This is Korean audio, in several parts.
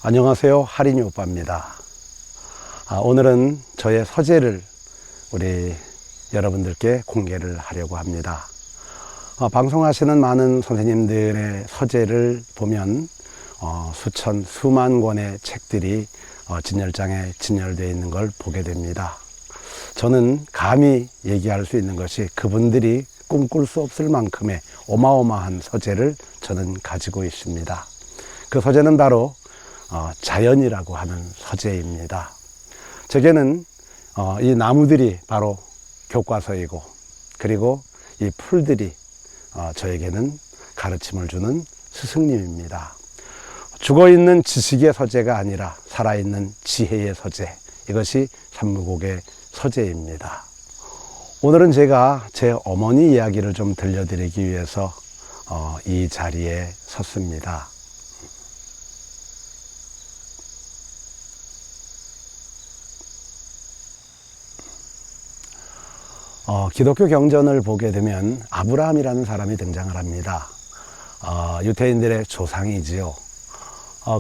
안녕하세요. 하린이 오빠입니다. 오늘은 저의 서재를 우리 여러분들께 공개를 하려고 합니다. 방송하시는 많은 선생님들의 서재를 보면 수천, 수만 권의 책들이 진열장에 진열되어 있는 걸 보게 됩니다. 저는 감히 얘기할 수 있는 것이 그분들이 꿈꿀 수 없을 만큼의 어마어마한 서재를 저는 가지고 있습니다. 그 서재는 바로 자연이라고 하는 서재입니다. 제게는 이 나무들이 바로 교과서이고, 그리고 이 풀들이 저에게는 가르침을 주는 스승님입니다. 죽어있는 지식의 서재가 아니라 살아있는 지혜의 서재, 이것이 삼무곡의 서재입니다. 오늘은 제가 제 어머니 이야기를 좀 들려드리기 위해서 이 자리에 섰습니다. 기독교 경전을 보게 되면 아브라함이라는 사람이 등장을 합니다. 유대인들의 조상이지요.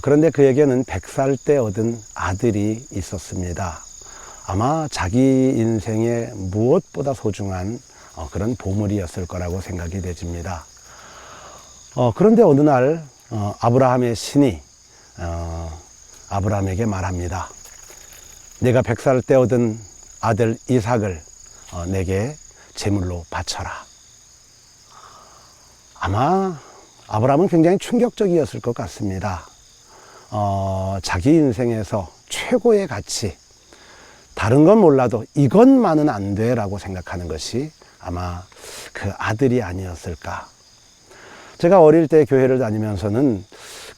그런데 그에게는 100살 때 얻은 아들이 있었습니다. 아마 자기 인생에 무엇보다 소중한 그런 보물이었을 거라고 생각이 되집니다. 그런데 어느 날 아브라함의 신이 아브라함에게 말합니다. 내가 100살 때 얻은 아들 이삭을 내게 제물로 바쳐라. 아마 아브라함은 굉장히 충격적이었을 것 같습니다. 자기 인생에서 최고의 가치, 다른 건 몰라도 이것만은 안 돼라고 생각하는 것이 아마 그 아들이 아니었을까. 제가 어릴 때 교회를 다니면서는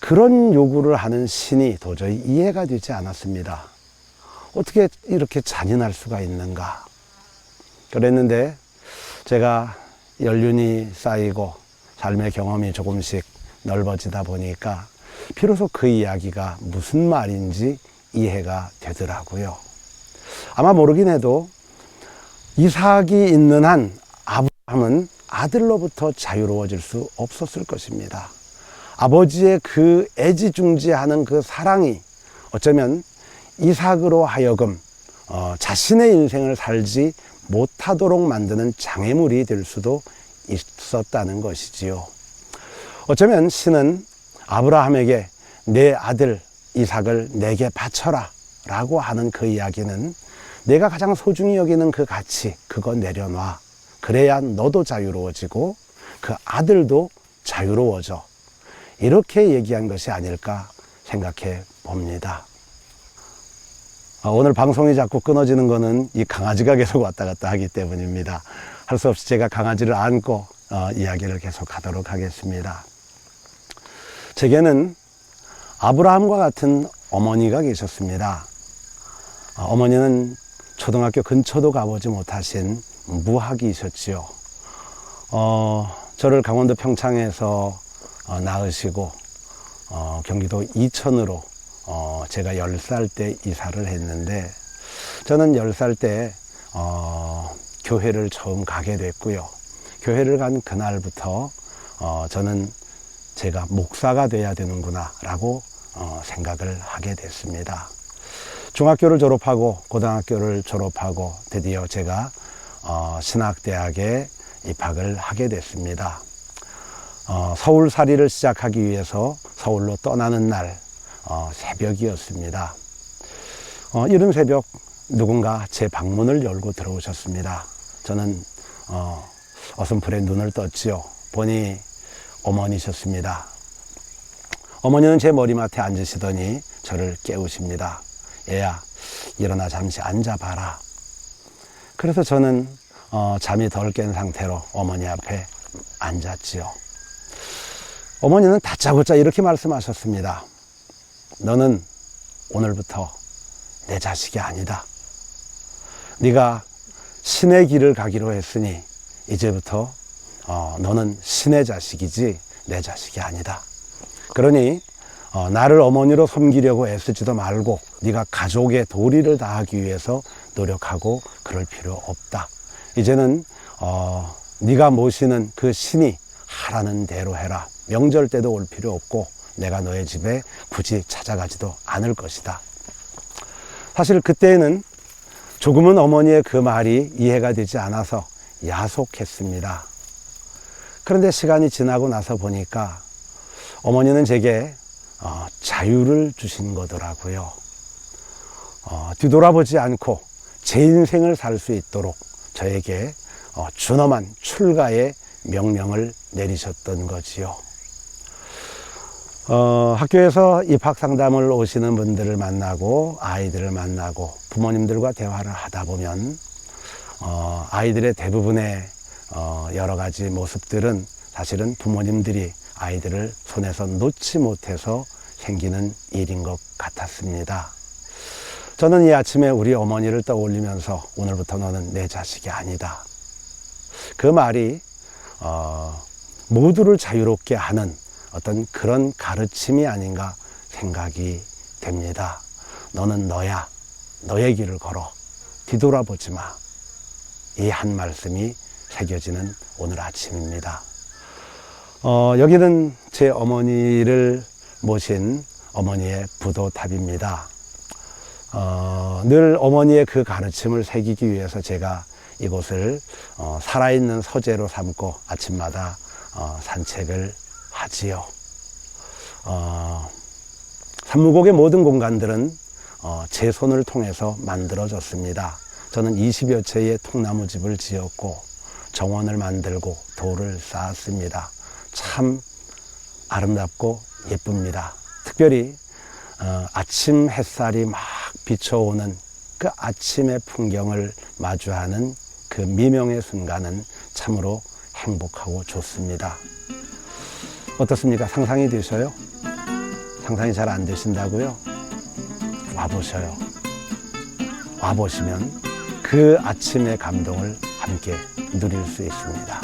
그런 요구를 하는 신이 도저히 이해가 되지 않았습니다. 어떻게 이렇게 잔인할 수가 있는가. 그랬는데 제가 연륜이 쌓이고 삶의 경험이 조금씩 넓어지다 보니까 비로소 그 이야기가 무슨 말인지 이해가 되더라고요. 아마 모르긴 해도 이삭이 있는 한 아브라함은 아들로부터 자유로워질 수 없었을 것입니다. 아버지의 그 애지중지하는 그 사랑이 어쩌면 이삭으로 하여금 자신의 인생을 살지 못하도록 만드는 장애물이 될 수도 있었다는 것이지요. 어쩌면 신은 아브라함에게 내 아들 이삭을 내게 바쳐라 라고 하는 그 이야기는 내가 가장 소중히 여기는 그 가치, 그거 내려놔. 그래야 너도 자유로워지고 그 아들도 자유로워져. 이렇게 얘기한 것이 아닐까 생각해 봅니다. 오늘 방송이 자꾸 끊어지는 거는 이 강아지가 계속 왔다 갔다 하기 때문입니다. 할 수 없이 제가 강아지를 안고 이야기를 계속 하도록 하겠습니다. 제게는 아브라함과 같은 어머니가 계셨습니다. 어머니는 초등학교 근처도 가보지 못하신 무학이셨지요. 저를 강원도 평창에서 낳으시고 경기도 이천으로 제가 10살 때 이사를 했는데, 저는 10살 때 교회를 처음 가게 됐고요. 교회를 간 그날부터 저는 제가 목사가 돼야 되는구나 라고 생각을 하게 됐습니다. 중학교를 졸업하고 고등학교를 졸업하고 드디어 제가 신학대학에 입학을 하게 됐습니다. 서울살이를 시작하기 위해서 서울로 떠나는 날 새벽이었습니다. 이른 새벽 누군가 제 방문을 열고 들어오셨습니다. 저는 어슴풀에 눈을 떴지요. 보니 어머니셨습니다. 어머니는 제 머리맡에 앉으시더니 저를 깨우십니다. 얘야, 일어나 잠시 앉아봐라. 그래서 저는 잠이 덜 깬 상태로 어머니 앞에 앉았지요. 어머니는 다짜고짜 이렇게 말씀하셨습니다. 너는 오늘부터 내 자식이 아니다. 네가 신의 길을 가기로 했으니 이제부터 너는 신의 자식이지 내 자식이 아니다. 그러니 나를 어머니로 섬기려고 애쓰지도 말고 네가 가족의 도리를 다하기 위해서 노력하고 그럴 필요 없다. 이제는 네가 모시는 그 신이 하라는 대로 해라. 명절 때도 올 필요 없고 내가 너의 집에 굳이 찾아가지도 않을 것이다. 사실 그때는 조금은 어머니의 그 말이 이해가 되지 않아서 야속했습니다. 그런데 시간이 지나고 나서 보니까 어머니는 제게 자유를 주신 거더라고요. 뒤돌아보지 않고 제 인생을 살 수 있도록 저에게 준엄한 출가의 명령을 내리셨던 거지요. 학교에서 입학상담을 오시는 분들을 만나고 아이들을 만나고 부모님들과 대화를 하다 보면 아이들의 대부분의 여러 가지 모습들은 사실은 부모님들이 아이들을 손에서 놓지 못해서 생기는 일인 것 같았습니다. 저는 이 아침에 우리 어머니를 떠올리면서 오늘부터 너는 내 자식이 아니다. 그 말이 모두를 자유롭게 하는 어떤 그런 가르침이 아닌가 생각이 됩니다. 너는 너야. 너의 길을 걸어. 뒤돌아보지 마. 이 한 말씀이 새겨지는 오늘 아침입니다. 여기는 제 어머니를 모신 어머니의 부도탑입니다. 늘 어머니의 그 가르침을 새기기 위해서 제가 이곳을 살아있는 서재로 삼고 아침마다 산책을 하지요. 산무곡의 모든 공간들은 제 손을 통해서 만들어졌습니다. 저는 20여 채의 통나무집을 지었고 정원을 만들고 돌을 쌓았습니다. 참 아름답고 예쁩니다. 특별히 아침 햇살이 막 비춰오는 그 아침의 풍경을 마주하는 그 미명의 순간은 참으로 행복하고 좋습니다. 어떻습니까? 상상이 되셔요? 상상이 잘 안 되신다고요? 와보셔요. 와보시면 그 아침의 감동을 함께 누릴 수 있습니다.